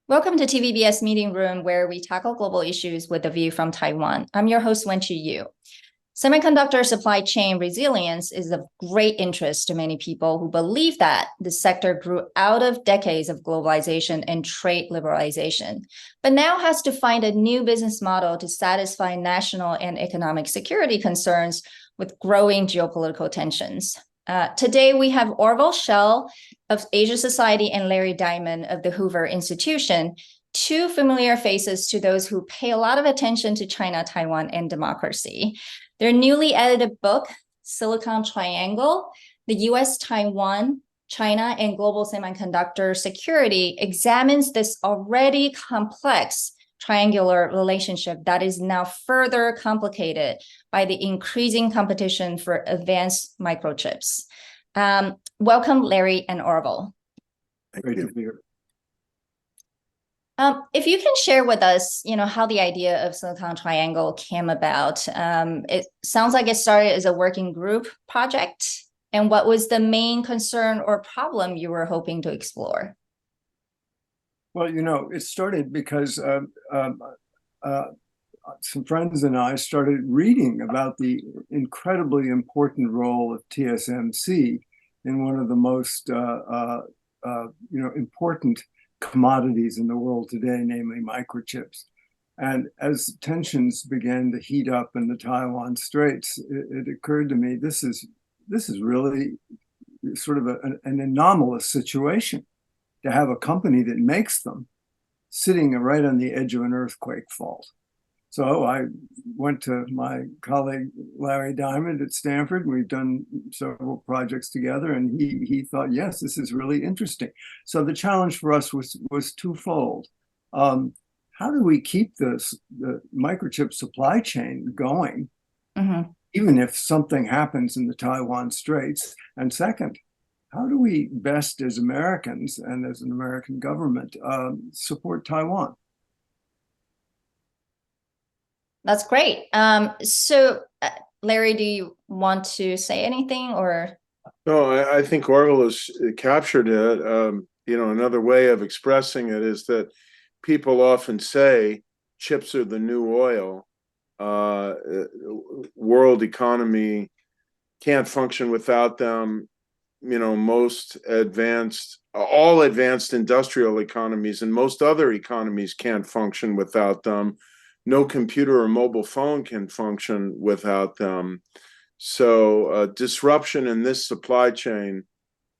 Welcome to TVBS Meeting Room, where we tackle global issues with a view from Taiwan. I'm your host, Wen-Chi Yu. Semiconductor supply chain resilience is of great interest to many people who believe that the sector grew out of decades of globalization and trade liberalization, but now has to find a new business model to satisfy national and economic security concerns with growing geopolitical tensions. Today, we have ORVILLE Schell of Asia Society and Larry Diamond of the Hoover Institution, two familiar faces to those who pay a lot of attention to China, Taiwan, and democracy. Their newly edited book, Silicon Triangle, the US, Taiwan, China, and Global Semiconductor Security, examines this already complex triangular relationship that is now further complicated by the increasing competition for advanced microchips. Welcome, Larry and ORVILLE. Great to be here. If you can share with us, how the idea of Silicon Triangle came about. It sounds like it started as a working group project. And what was the main concern or problem you were hoping to explore? Well, it started because some friends and I started reading about the incredibly important role of TSMC in one of the most important commodities in the world today, namely microchips. And as tensions began to heat up in the Taiwan Straits, it occurred to me this is really sort of an anomalous situation, to have a company that makes them sitting right on the edge of an earthquake fault. So I went to my colleague, Larry Diamond at Stanford. We've done several projects together, and he thought, yes, this is really interesting. So the challenge for us was twofold. How do we keep the microchip supply chain going, even if something happens in the Taiwan Straits? And second, how do we best, as Americans and as an American government, support Taiwan? That's great. Larry, do you want to say anything or? No, I think ORVILLE has captured it. Another way of expressing it is that people often say chips are the new oil. World economy can't function without them. All advanced industrial economies and most other economies can't function without them. No computer or mobile phone can function without them. So disruption in this supply chain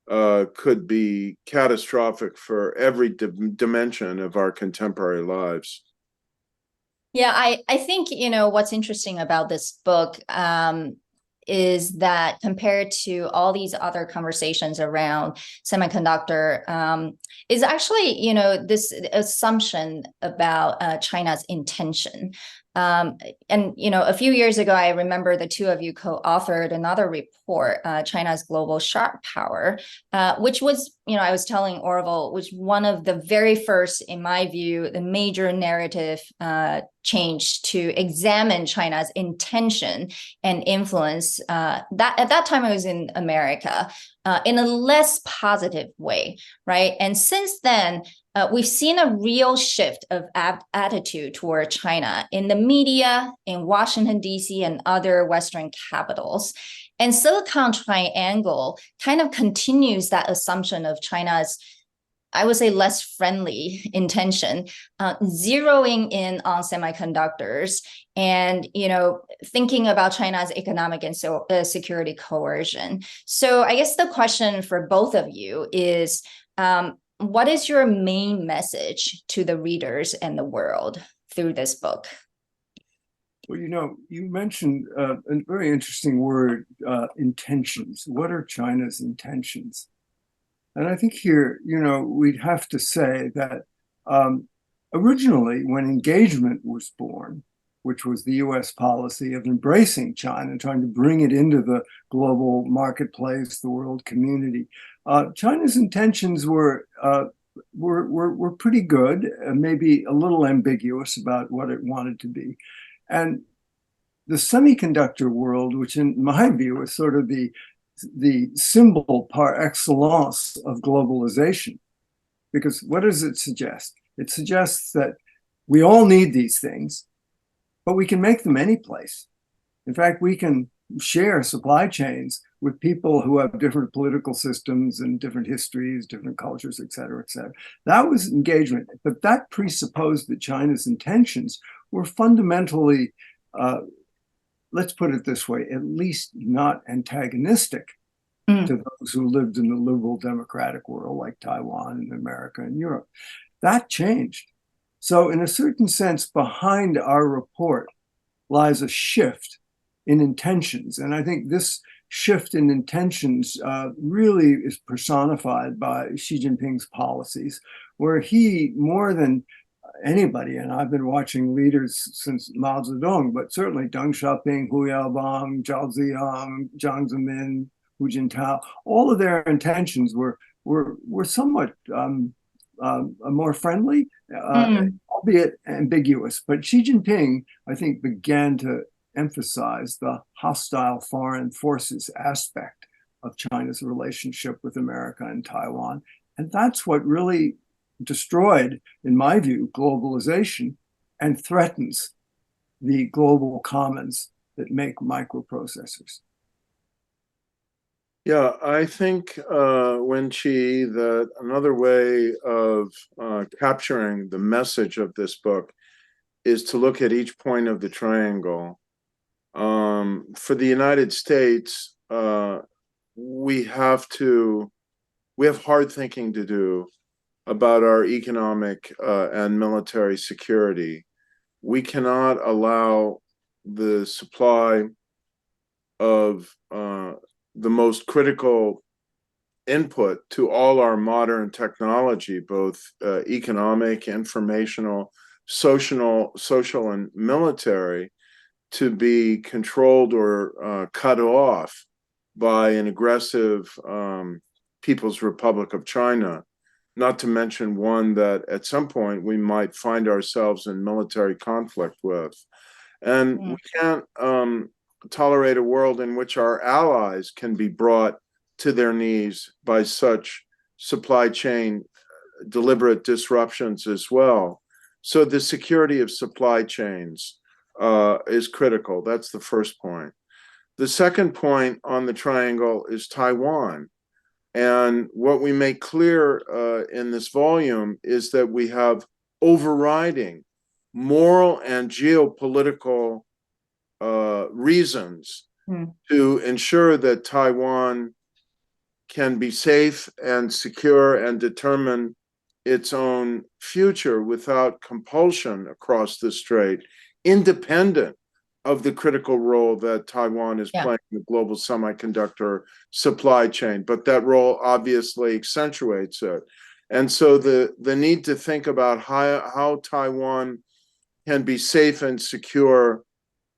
could be catastrophic for every dimension of our contemporary lives. Yeah, I think, what's interesting about this book is that compared to all these other conversations around semiconductor, is actually, this assumption about China's intention. And, a few years ago, I remember the two of you co-authored another report, China's Global Sharp Power, which was, I was telling ORVILLE, was one of the very first, in my view, the major narrative change to examine China's intention and influence. That at that time, it was in America, in a less positive way, right? And since then, we've seen a real shift of attitude toward China in the media, in Washington, D.C., and other Western capitals. And Silicon Triangle kind of continues that assumption of China's, I would say, less friendly intention, zeroing in on semiconductors and, thinking about China's economic and security coercion. So I guess the question for both of you is, what is your main message to the readers and the world through this book? Well, you mentioned a very interesting word, intentions. What are China's intentions? And I think here, we'd have to say that originally, when engagement was born, which was the US policy of embracing China and trying to bring it into the global marketplace, the world community, China's intentions were pretty good, maybe a little ambiguous about what it wanted to be. And the semiconductor world, which in my view is sort of the symbol par excellence of globalization, because what does it suggest? It suggests that we all need these things, but we can make them any place. In fact, we can share supply chains with people who have different political systems and different histories, different cultures, et cetera, et cetera. That was engagement, but that presupposed that China's intentions were fundamentally, let's put it this way, at least not antagonistic to those who lived in the liberal democratic world like Taiwan and America and Europe. That changed. So in a certain sense, behind our report lies a shift in intentions. And I think this shift in intentions really is personified by Xi Jinping's policies, where he, more than anybody, and I've been watching leaders since Mao Zedong, but certainly Deng Xiaoping, Hu Yaobang, Zhao Ziyang, Jiang Zemin, Hu Jintao, all of their intentions were somewhat more friendly, albeit ambiguous. But Xi Jinping, I think, began to emphasize the hostile foreign forces aspect of China's relationship with America and Taiwan. And that's what really destroyed, in my view, globalization and threatens the global commons that make microprocessors. Yeah, I think Wen-Chi, that another way of capturing the message of this book is to look at each point of the triangle. For the United States, we have hard thinking to do about our economic and military security. We cannot allow the supply of the most critical input to all our modern technology, both economic, informational, social, and military, to be controlled or cut off by an aggressive People's Republic of China, not to mention one that at some point we might find ourselves in military conflict with. And we can't tolerate a world in which our allies can be brought to their knees by such supply chain deliberate disruptions as well. So the security of supply chains is critical. That's the first point. The second point on the triangle is Taiwan. And what we make clear in this volume is that we have overriding moral and geopolitical reasons to ensure that Taiwan can be safe and secure and determine its own future without compulsion across the strait, independent of the critical role that Taiwan is playing in the global semiconductor supply chain. But that role obviously accentuates it. And so the need to think about how Taiwan can be safe and secure,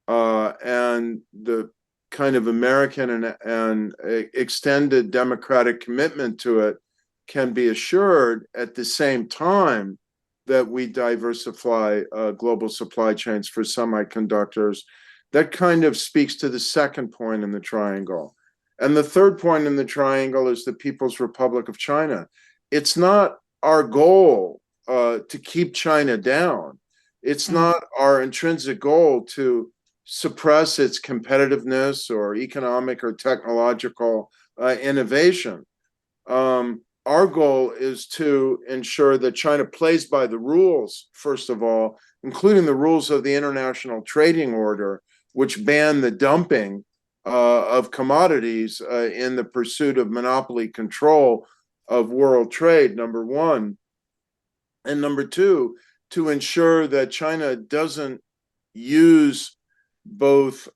and the kind of American and extended democratic commitment to it can be assured at the same time that we diversify global supply chains for semiconductors. That kind of speaks to the second point in the triangle. And the third point in the triangle is the People's Republic of China. It's not our goal to keep China down. It's not our intrinsic goal to suppress its competitiveness or economic or technological innovation. Our goal is to ensure that China plays by the rules, first of all, including the rules of the International Trading Order, which ban the dumping of commodities in the pursuit of monopoly control of world trade, number one. And number two, to ensure that China doesn't use both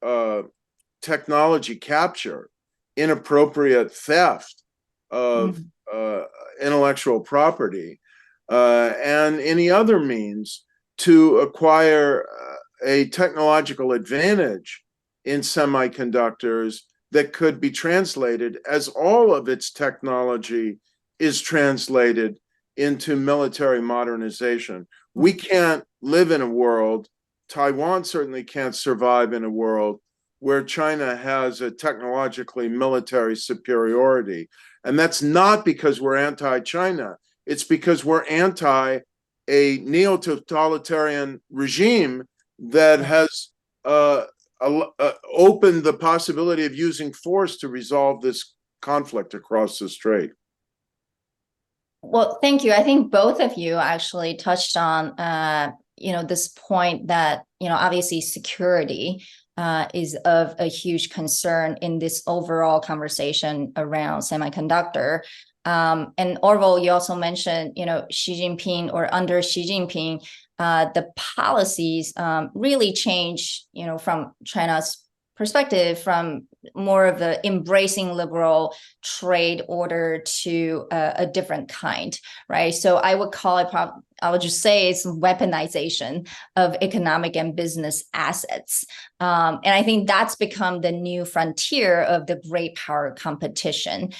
technology capture, inappropriate theft of intellectual property, and any other means to acquire a technological advantage in semiconductors that could be translated as all of its technology is translated into military modernization. We can't live in a world, Taiwan certainly can't survive in a world where China has a technologically military superiority. And that's not because we're anti-China. It's because we're anti a neo-totalitarian regime that has opened the possibility of using force to resolve this conflict across the strait. Well, thank you. I think both of you actually touched on, this point that, obviously security is of a huge concern in this overall conversation around semiconductor. And Orville, you also mentioned, Xi Jinping, or under Xi Jinping, the policies really change, from China's perspective, from more of the embracing liberal trade order to a different kind, right? So I would call it, I would just say it's weaponization of economic and business assets. And I think that's become the new frontier of the great power competition,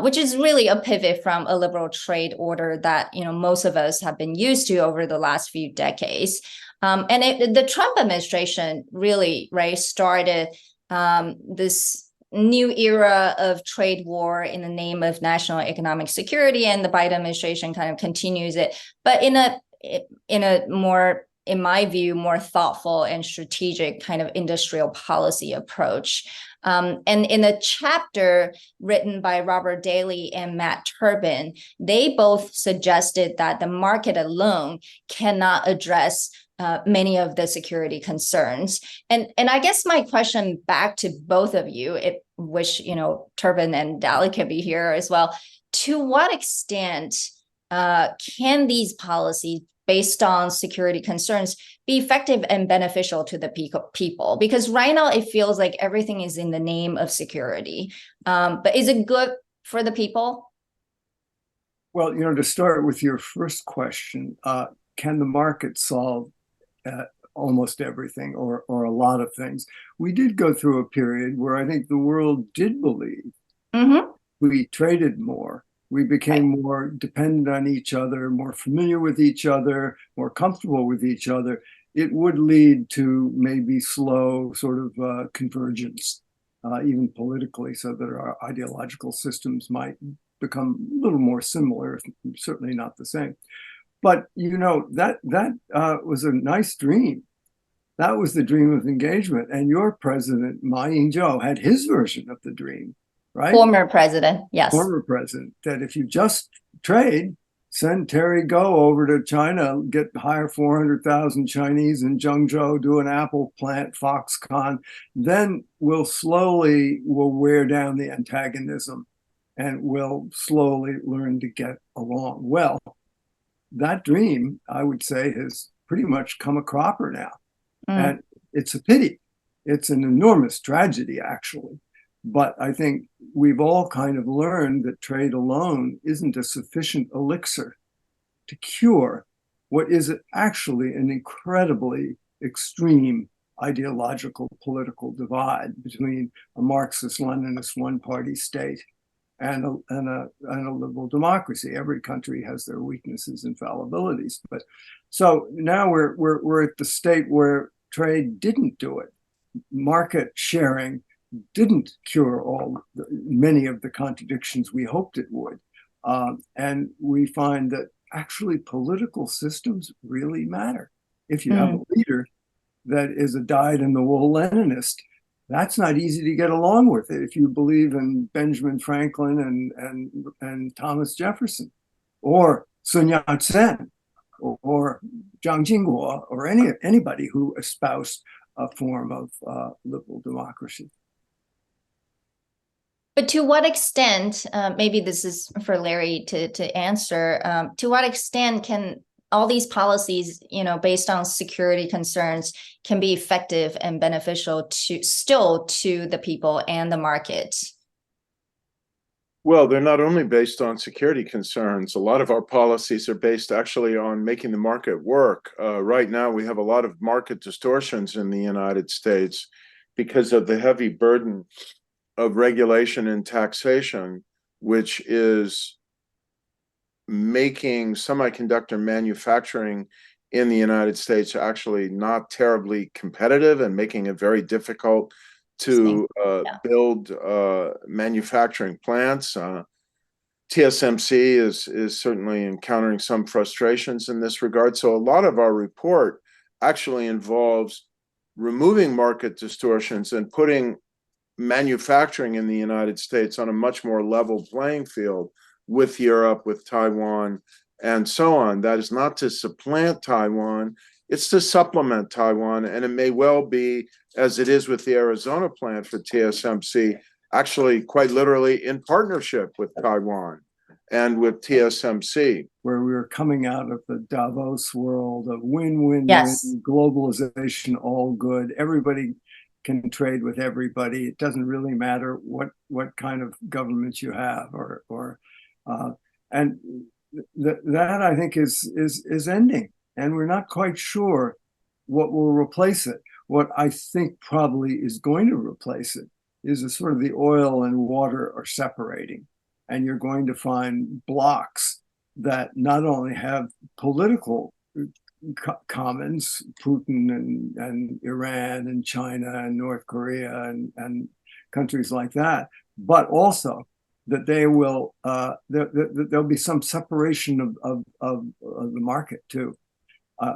which is really a pivot from a liberal trade order that, most of us have been used to over the last few decades. And the Trump administration really, right, started this new era of trade war in the name of national economic security, and the Biden administration kind of continues it, but in a more, in my view, more thoughtful and strategic kind of industrial policy approach. And in a chapter written by Robert Daly and Matt Turbin, they both suggested that the market alone cannot address many of the security concerns. And I guess my question back to both of you, wish, Turbin and Daly could be here as well. To what extent can these policies based on security concerns be effective and beneficial to the people? Because right now it feels like everything is in the name of security. But is it good for the people? Well, to start with your first question, can the market solve almost everything or a lot of things? We did go through a period where I think the world did believe we traded more. We became more dependent on each other, more familiar with each other, more comfortable with each other. It would lead to maybe slow sort of convergence, even politically, so that our ideological systems might become a little more similar, certainly not the same. But, that was a nice dream. That was the dream of engagement. And your president, Ma Ying-jeou, had his version of the dream, right? Former president, yes. Former president, that if you just trade, send Terry Gou over to China, hire 400,000 Chinese in Zhengzhou, do an Apple plant, Foxconn, then we'll wear down the antagonism and we'll slowly learn to get along. Well, that dream, I would say, has pretty much come a cropper now. And it's a pity. It's an enormous tragedy, actually. But I think we've all kind of learned that trade alone isn't a sufficient elixir to cure what is actually an incredibly extreme ideological political divide between a Marxist-Leninist one-party state and a liberal democracy. Every country has their weaknesses and fallibilities. But so now we're at the state where trade didn't do it. Market sharing didn't cure many of the contradictions we hoped it would. And we find that actually political systems really matter. If you have a leader that is a dyed-in-the-wool Leninist, that's not easy to get along with it if you believe in Benjamin Franklin and Thomas Jefferson, or Sun Yat-sen, or Jiang Jingguo, or anybody who espoused a form of liberal democracy. But to what extent, maybe this is for Larry to answer, to what extent can all these policies, based on security concerns, can be effective and beneficial to the people and the market? Well, they're not only based on security concerns. A lot of our policies are based actually on making the market work. Right now, we have a lot of market distortions in the United States because of the heavy burden of regulation and taxation, which is making semiconductor manufacturing in the United States actually not terribly competitive and making it very difficult to build manufacturing plants. TSMC is certainly encountering some frustrations in this regard. So a lot of our report actually involves removing market distortions and putting manufacturing in the United States on a much more level playing field with Europe, with Taiwan, and so on. That is not to supplant Taiwan, it's to supplement Taiwan. And it may well be, as it is with the Arizona plant for TSMC, actually quite literally in partnership with Taiwan and with TSMC. Where we were coming out of the Davos world of win-win-win, Yes. globalization, all good. Everybody can trade with everybody. It doesn't really matter what kind of government you have, and that I think is ending, and we're not quite sure what will replace it. What I think probably is going to replace it is a sort of the oil and water are separating, and you're going to find blocks that not only have political commons, Putin and Iran and China and North Korea and countries like that, but also that they will there'll be some separation of the market too.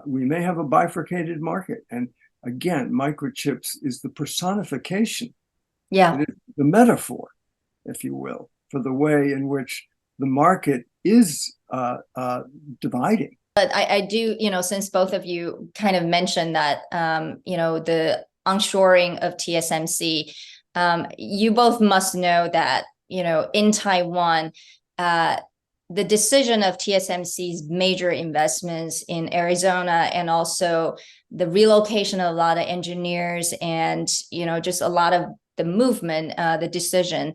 We may have a bifurcated market, and again, microchips is the personification. Yeah. It is the metaphor, if you will, for the way in which the market is dividing. But I do, since both of you kind of mentioned that, the onshoring of TSMC, you both must know that, in Taiwan, the decision of TSMC's major investments in Arizona and also the relocation of a lot of engineers and, just a lot of the movement, the decision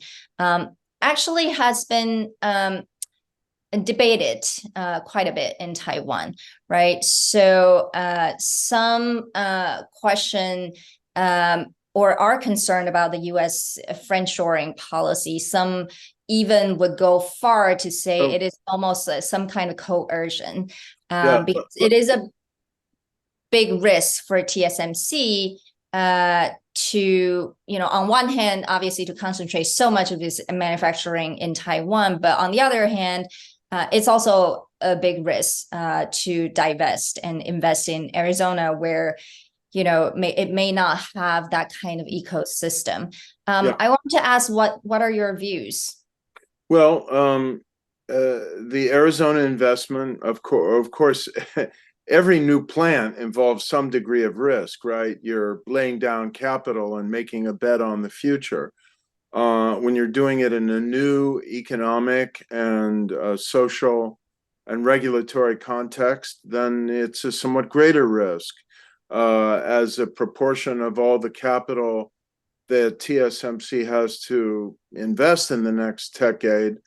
actually has been debated quite a bit in Taiwan, right? So some question or are concerned about the U.S. friendshoring policy. Some even would go far to say it is almost some kind of coercion, because it is a big risk for TSMC to, on one hand, obviously to concentrate so much of its manufacturing in Taiwan, but on the other hand, it's also a big risk to divest and invest in Arizona, where it may not have that kind of ecosystem. I want to ask, what are your views? Well, the Arizona investment, of course, every new plant involves some degree of risk, right? You're laying down capital and making a bet on the future. When you're doing it in a new economic and social and regulatory context, then it's a somewhat greater risk. As a proportion of all the capital that TSMC has to invest in the next decade,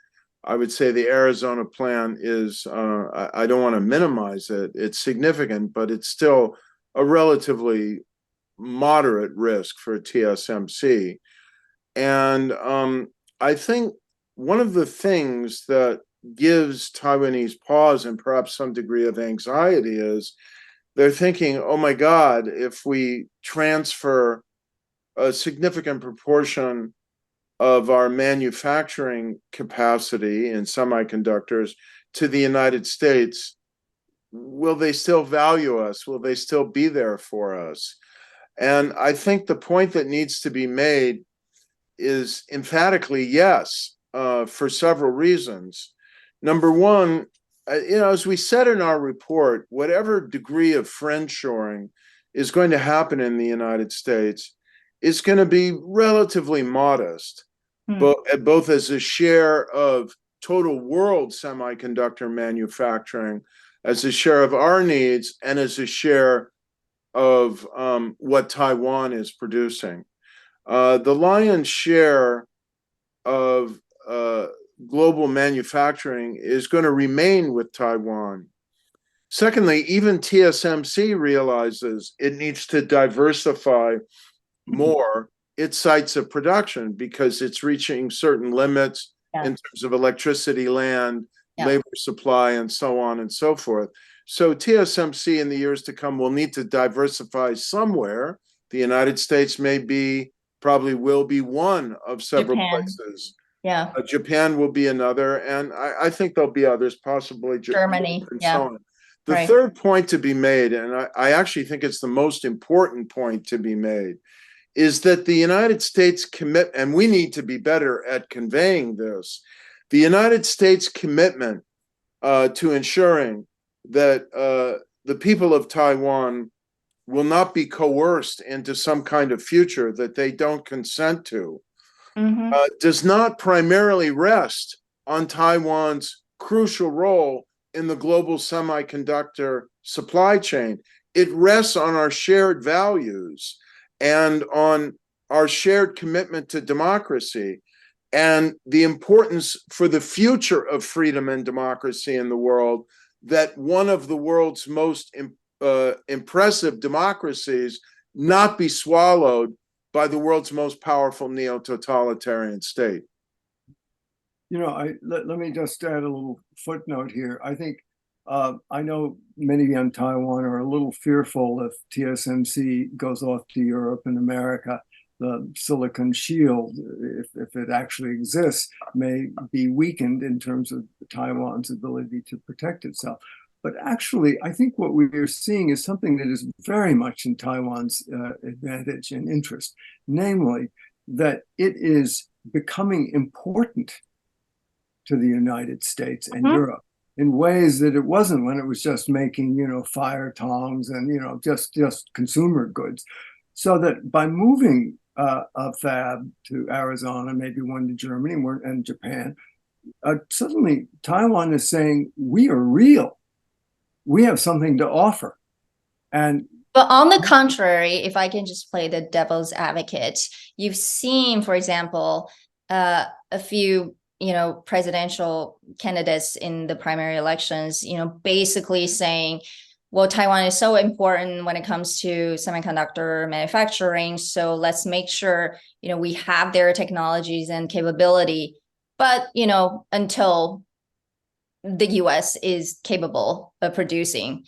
I would say the Arizona plan is, I don't want to minimize it, it's significant, but it's still a relatively moderate risk for TSMC. And I think one of the things that gives Taiwanese pause and perhaps some degree of anxiety is they're thinking, oh my God, if we transfer a significant proportion of our manufacturing capacity in semiconductors to the United States, will they still value us? Will they still be there for us? And I think the point that needs to be made is emphatically yes, for several reasons. Number one, as we said in our report, whatever degree of friendshoring is going to happen in the United States is going to be relatively modest, both as a share of total world semiconductor manufacturing, as a share of our needs, and as a share of what Taiwan is producing. The lion's share of global manufacturing is going to remain with Taiwan. Secondly, even TSMC realizes it needs to diversify more its sites of production because it's reaching certain limits in terms of electricity, land, labor supply, and so on and so forth. So TSMC in the years to come will need to diversify somewhere. The United States probably will be one of several places Yeah. Japan will be another, and I think there'll be others, possibly Germany. and Yeah. so on. The Right. third point to be made, and I actually think it's the most important point to be made, is that the United States and we need to be better at conveying this, the United States commitment to ensuring that the people of Taiwan will not be coerced into some kind of future that they don't consent to, does not primarily rest on Taiwan's crucial role in the global semiconductor supply chain. It rests on our shared values and on our shared commitment to democracy and the importance for the future of freedom and democracy in the world, that one of the world's most impressive democracies not be swallowed by the world's most powerful neo-totalitarian state. You know, let me just add a little footnote here. I think I know many on Taiwan are a little fearful if TSMC goes off to Europe and America. The silicon shield, if it actually exists, may be weakened in terms of Taiwan's ability to protect itself. But actually, I think what we are seeing is something that is very much in Taiwan's advantage and interest, namely that it is becoming important to the United States and Europe in ways that it wasn't when it was just making, you know, fire tongs and, you know, just consumer goods. So that by moving a fab to Arizona, maybe one to Germany and Japan, suddenly Taiwan is saying, we are real. We have something to offer. And but on the contrary, if I can just play the devil's advocate, you've seen, for example, a few, you know, presidential candidates in the primary elections, you know, basically saying, well, Taiwan is so important when it comes to semiconductor manufacturing. So let's make sure, you know, we have their technologies and capability. But, you know, until the US is capable of producing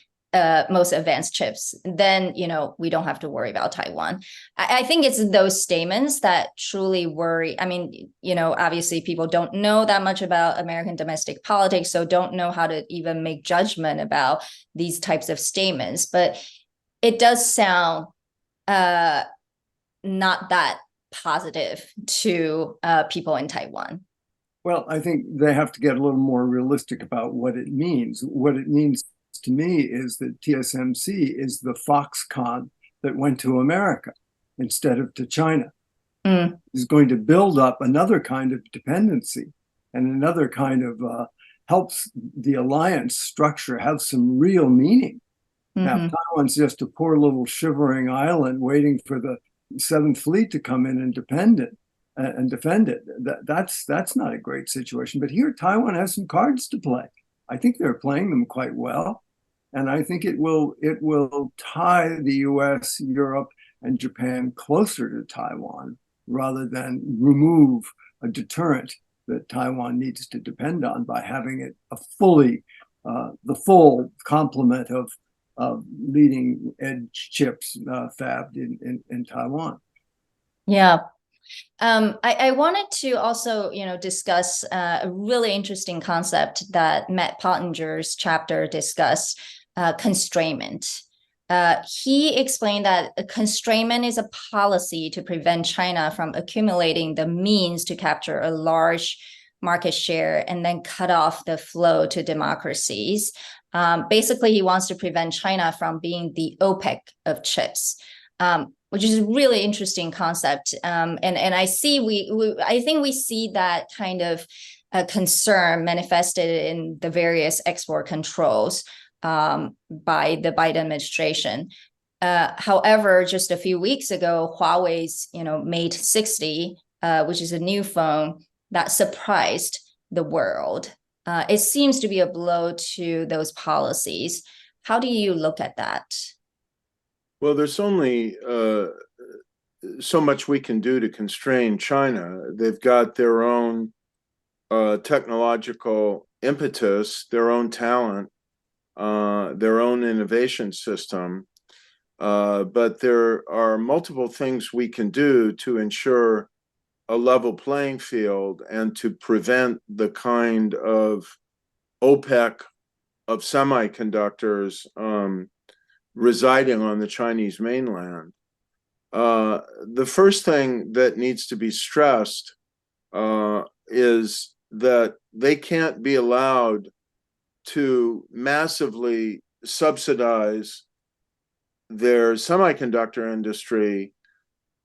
most advanced chips, then, you know, we don't have to worry about Taiwan. I think it's those statements that truly worry. I mean, you know, obviously people don't know that much about American domestic politics, so don't know how to even make judgment about these types of statements. But it does sound not that positive to people in Taiwan. Well, I think they have to get a little more realistic about what it means. What it means to me is that TSMC is the Foxconn that went to America instead of to China. Is going to build up another kind of dependency and another kind of helps the alliance structure have some real meaning. Now, Taiwan's just a poor little shivering island waiting for the Seventh Fleet to come in and defend it. That's not a great situation. But here, Taiwan has some cards to play. I think they're playing them quite well, and I think it will tie the U.S., Europe, and Japan closer to Taiwan rather than remove a deterrent that Taiwan needs to depend on by having it the full complement of leading edge chips fabbed in Taiwan. Yeah. I wanted to also, you know, discuss a really interesting concept that Matt Pottinger's chapter discussed, constrainment. He explained that a constrainment is a policy to prevent China from accumulating the means to capture a large market share and then cut off the flow to democracies. Basically, he wants to prevent China from being the OPEC of chips. Which is a really interesting concept. And I think we see that kind of concern manifested in the various export controls by the Biden administration. However, just a few weeks ago, Huawei's, you know, Mate 60, which is a new phone that surprised the world. It seems to be a blow to those policies. How do you look at that? Well, there's only so much we can do to constrain China. They've got their own technological impetus, their own talent, their own innovation system. But there are multiple things we can do to ensure a level playing field and to prevent the kind of OPEC of semiconductors residing on the Chinese mainland. The first thing that needs to be stressed is that they can't be allowed to massively subsidize their semiconductor industry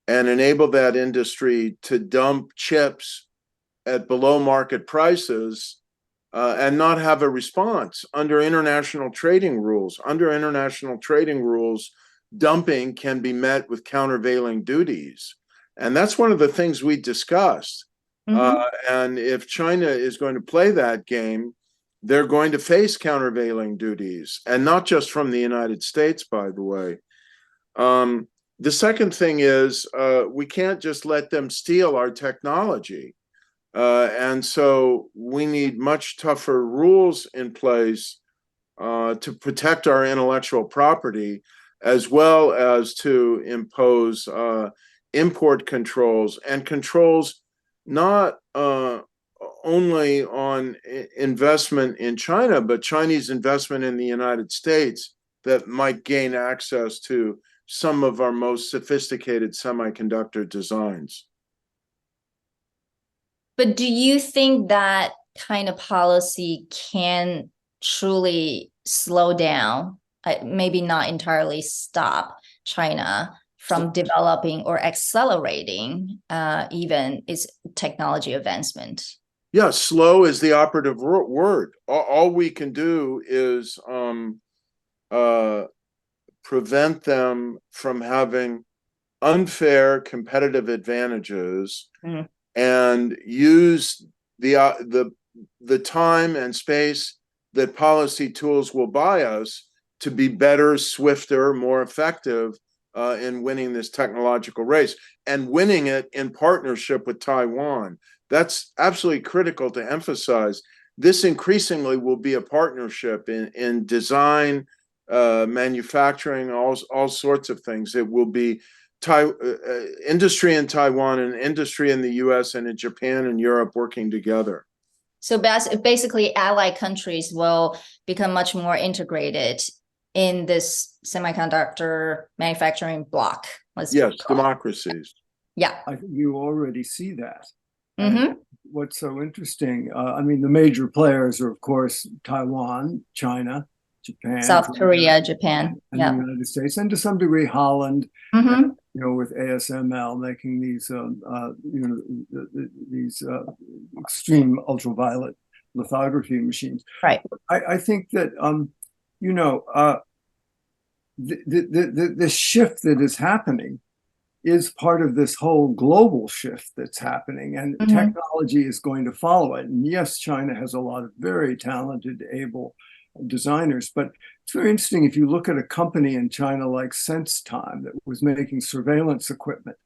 and enable that industry to dump chips at below market prices and not have a response under international trading rules. Under international trading rules, dumping can be met with countervailing duties. And that's one of the things we discussed. And if China is going to play that game, they're going to face countervailing duties, and not just from the United States, by the way. The second thing is we can't just let them steal our technology. And so we need much tougher rules in place to protect our intellectual property, as well as to impose import controls, and controls not only on investment in China, but Chinese investment in the United States that might gain access to some of our most sophisticated semiconductor designs. But do you think that kind of policy can truly slow down, maybe not entirely stop China from developing or accelerating even its technology advancement? Yeah, slow is the operative word. All we can do is prevent them from having unfair competitive advantages and use the time and space that policy tools will buy us to be better, swifter, more effective in winning this technological race, and winning it in partnership with Taiwan. That's absolutely critical to emphasize. This increasingly will be a partnership in design, manufacturing, all sorts of things. It will be industry in Taiwan and industry in the US and in Japan and Europe working together. So basically, allied countries will become much more integrated in this semiconductor manufacturing block. Yes, democracies. Yeah. I think you already see that. What's so interesting, I mean, the major players are, of course, Taiwan, China, Japan, South Korea, Japan, and the United States, and to some degree Holland, you know, with ASML making these, these extreme ultraviolet lithography machines. Right. I think that, you know, the shift that is happening is part of this whole global shift that's happening, and technology is going to follow it. And yes, China has a lot of very talented, able designers, but it's very interesting if you look at a company in China like SenseTime that was making surveillance equipment.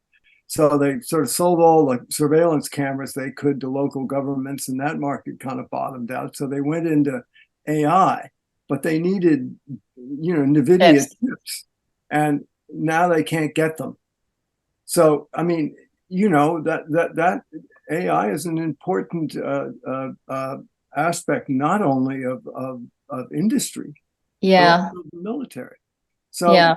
So they sort of sold all the surveillance cameras they could to local governments, and that market kind of bottomed out. So they went into AI, but they needed, you know, NVIDIA chips, and now they can't get them. So, I mean, you know, that AI is an important aspect, not only of industry, but also the military. So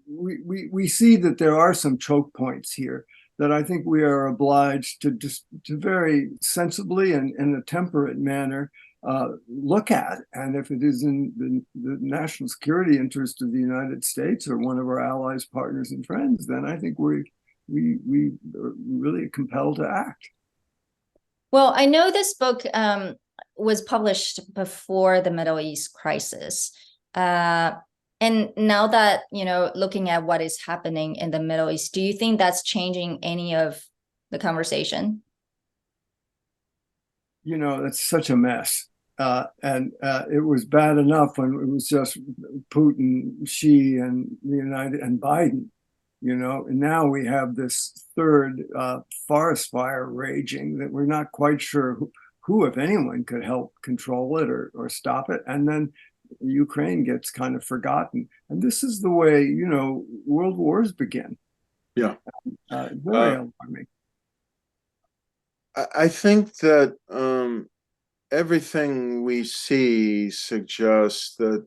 we see that there are some choke points here that I think we are obliged to just to very sensibly and in a temperate manner look at. And if it is in the national security interest of the United States or one of our allies, partners, and friends, then I think we are really compelled to act. Well, I know this book was published before the Middle East crisis. And now that, you know, looking at what is happening in the Middle East, do you think that's changing any of the conversation? You know, it's such a mess. And it was bad enough when it was just Putin, Xi, and the United and Biden, you know, and now we have this third forest fire raging that we're not quite sure who, if anyone, could help control it or stop it. And then Ukraine gets kind of forgotten. And this is the way, you know, world wars begin. Yeah. Very alarming. I think that everything we see suggests that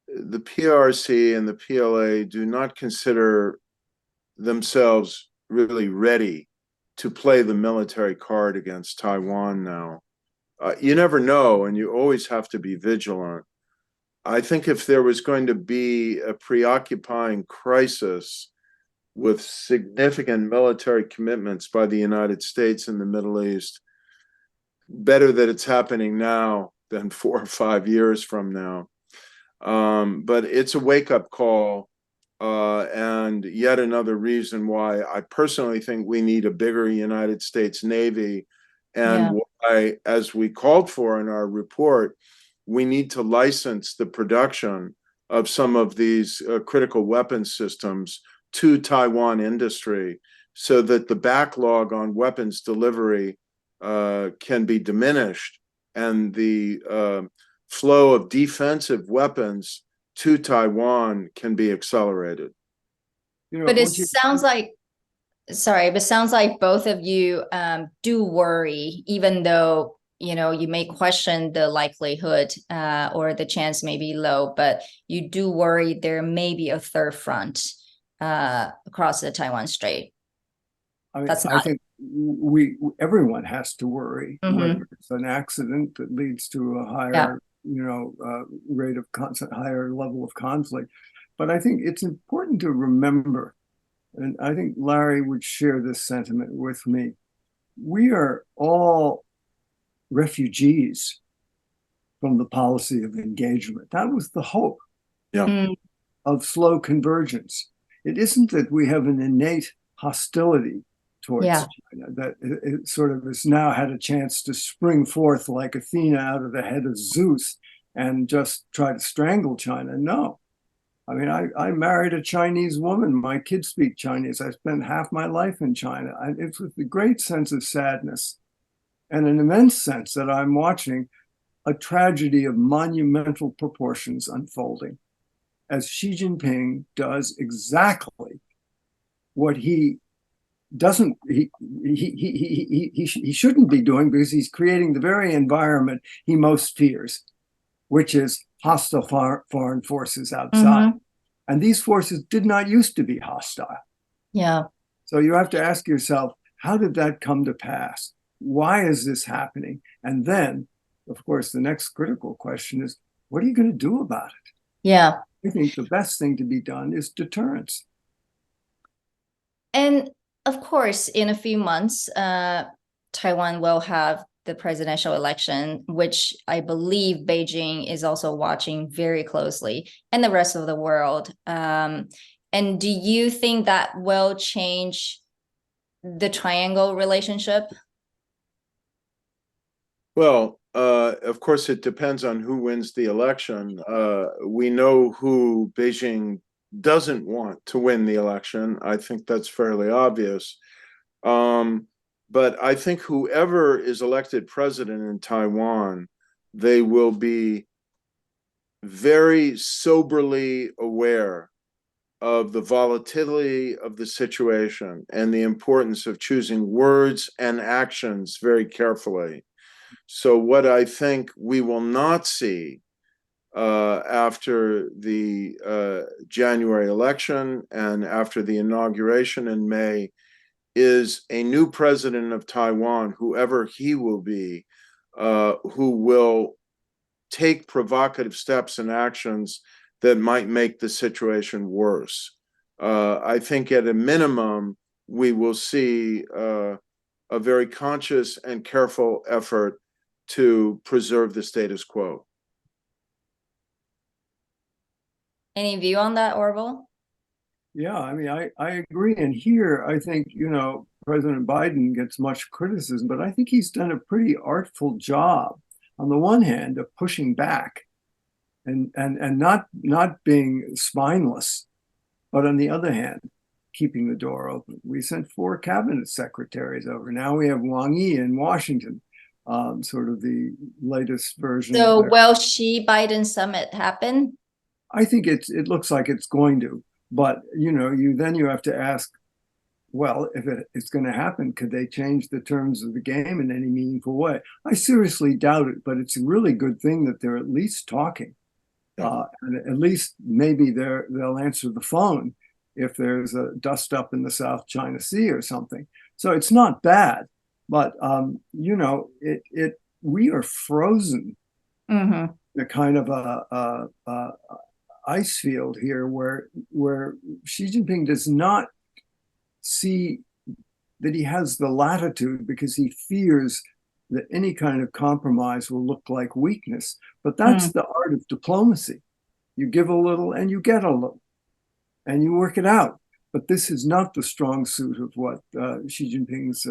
the PRC and the PLA do not consider themselves really ready to play the military card against Taiwan now. You never know, and you always have to be vigilant. I think if there was going to be a preoccupying crisis with significant military commitments by the United States in the Middle East, better that it's happening now than 4 or 5 years from now. But it's a wake-up call, and yet another reason why I personally think we need a bigger United States Navy, and why, as we called for in our report, we need to license the production of some of these critical weapons systems to Taiwan industry so that the backlog on weapons delivery can be diminished and the flow of defensive weapons to Taiwan can be accelerated. But it sounds like, sorry, but sounds like both of you do worry, even though, you may question the likelihood or the chance may be low, but you do worry there may be a third front across the Taiwan Strait. I mean, I think everyone has to worry whether it's an accident that leads to a higher, rate of higher level of conflict. But I think it's important to remember, and I think Larry would share this sentiment with me, we are all refugees from the policy of engagement. That was the hope of slow convergence. It isn't that we have an innate hostility towards China, that it sort of has now had a chance to spring forth like Athena out of the head of Zeus and just try to strangle China. No. I mean, I married a Chinese woman. My kids speak Chinese. I spent half my life in China. It's with a great sense of sadness and an immense sense that I'm watching a tragedy of monumental proportions unfolding as Xi Jinping does exactly what he doesn't, he shouldn't be doing, because he's creating the very environment he most fears, which is hostile foreign forces outside. And these forces did not used to be hostile. So you have to ask yourself, how did that come to pass? Why is this happening? And then, of course, the next critical question is, what are you going to do about it? I think the best thing to be done is deterrence. And of course, in a few months, Taiwan will have the presidential election, which I believe Beijing is also watching very closely, and the rest of the world. And do you think that will change the triangle relationship? Well, of course, it depends on who wins the election. We know who Beijing doesn't want to win the election. I think that's fairly obvious. But I think whoever is elected president in Taiwan, they will be very soberly aware of the volatility of the situation and the importance of choosing words and actions very carefully. So what I think we will not see after the January election and after the inauguration in May is a new president of Taiwan, whoever he will be, who will take provocative steps and actions that might make the situation worse. I think at a minimum, we will see a very conscious and careful effort to preserve the status quo. Any view on that, Orville? Yeah, I mean, I agree. And here, I think, President Biden gets much criticism, but I think he's done a pretty artful job, on the one hand, of pushing back and not being spineless, but on the other hand, keeping the door open. We sent 4 cabinet secretaries over. Now we have Wang Yi in Washington, sort of the latest version. So will Xi-Biden summit happen? I think it looks like it's going to. But you have to ask, well, if it's going to happen, could they change the terms of the game in any meaningful way? I seriously doubt it, but it's a really good thing that they're at least talking. And at least maybe they'll answer the phone if there's a dust up in the South China Sea or something. So it's not bad, but you know, we are frozen. Mm-hmm. The kind of a ice field here where Xi Jinping does not see that he has the latitude because he fears that any kind of compromise will look like weakness. But that's the art of diplomacy. You give a little and you get a little and you work it out. But this is not the strong suit of what Xi Jinping's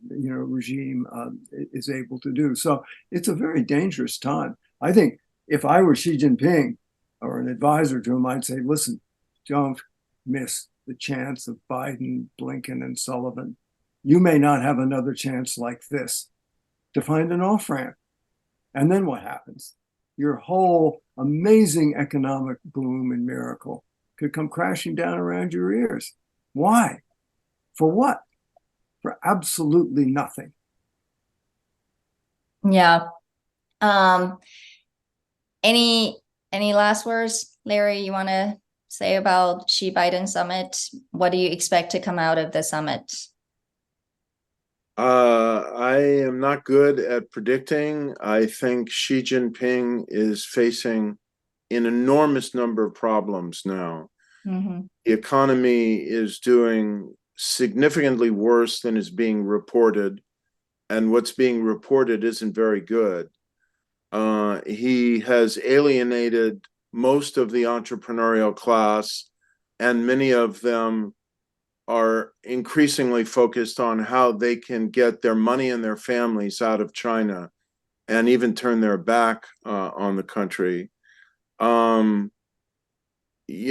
regime is able to do. So it's a very dangerous time. I think if I were Xi Jinping or an advisor to him, I'd say, listen, don't miss the chance of Biden, Blinken, and Sullivan. You may not have another chance like this to find an off-ramp. And then what happens? Your whole amazing economic boom and miracle could come crashing down around your ears. Why? For what? For absolutely nothing. Yeah. Any last words, Larry, you want to say about Xi Biden summit? What do you expect to come out of the summit? I am not good at predicting. I think Xi Jinping is facing an enormous number of problems now. Mm-hmm. The economy is doing significantly worse than is being reported, and what's being reported isn't very good. He has alienated most of the entrepreneurial class, and many of them are increasingly focused on how they can get their money and their families out of China and even turn their back on the country. You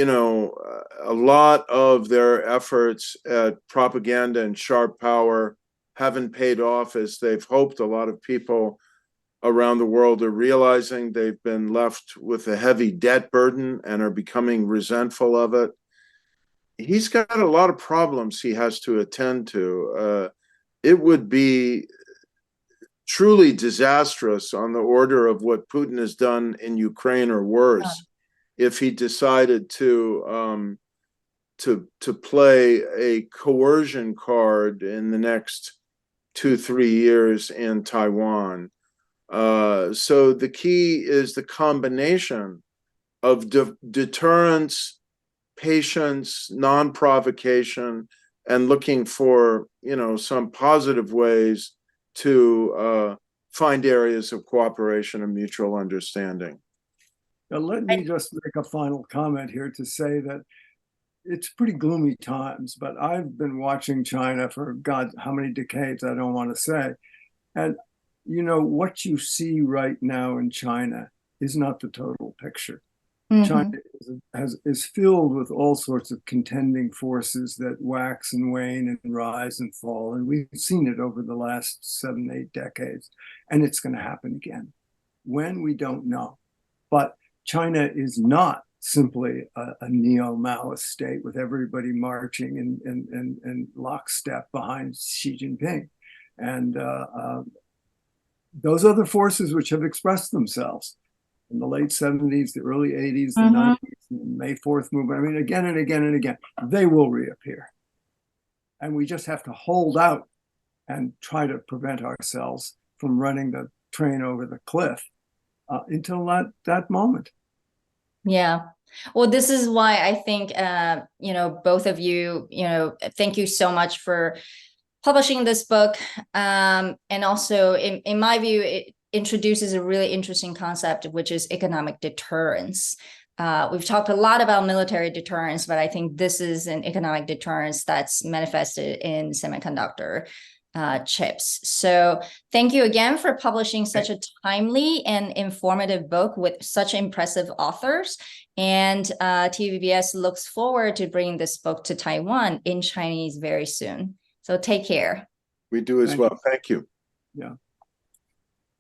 know, a lot of their efforts at propaganda and sharp power haven't paid off as they've hoped. A lot of people around the world are realizing they've been left with a heavy debt burden and are becoming resentful of it. He's got a lot of problems he has to attend to. It would be truly disastrous on the order of what Putin has done in Ukraine or worse if he decided to play a coercion card in the next 2-3 years in Taiwan. So the key is the combination of deterrence, patience, non-provocation, and looking for, you know, some positive ways to find areas of cooperation and mutual understanding. Now, let me just make a final comment here to say that it's pretty gloomy times, but I've been watching China for God, how many decades, I don't want to say. And, you know, what you see right now in China is not the total picture. Mm-hmm. China is filled with all sorts of contending forces that wax and wane and rise and fall. And we've seen it over the last 7-8 decades. And it's going to happen again. When, we don't know. But China is not simply a neo-Maoist state with everybody marching in lockstep behind Xi Jinping. And those other forces which have expressed themselves in the late 70s, the early 80s, the 90s, the May 4th movement, I mean, again and again and again, they will reappear. And we just have to hold out and try to prevent ourselves from running the train over the cliff until that moment. Yeah. Well, this is why I think, you know, both of you, you know, thank you so much for publishing this book. And also, in my view, it introduces a really interesting concept, which is economic deterrence. We've talked a lot about military deterrence, but I think this is an economic deterrence that's manifested in semiconductor chips. So thank you again for publishing such a timely and informative book with such impressive authors. And TVBS looks forward to bringing this book to Taiwan in Chinese very soon. So take care. We do as well. Thank you. Yeah.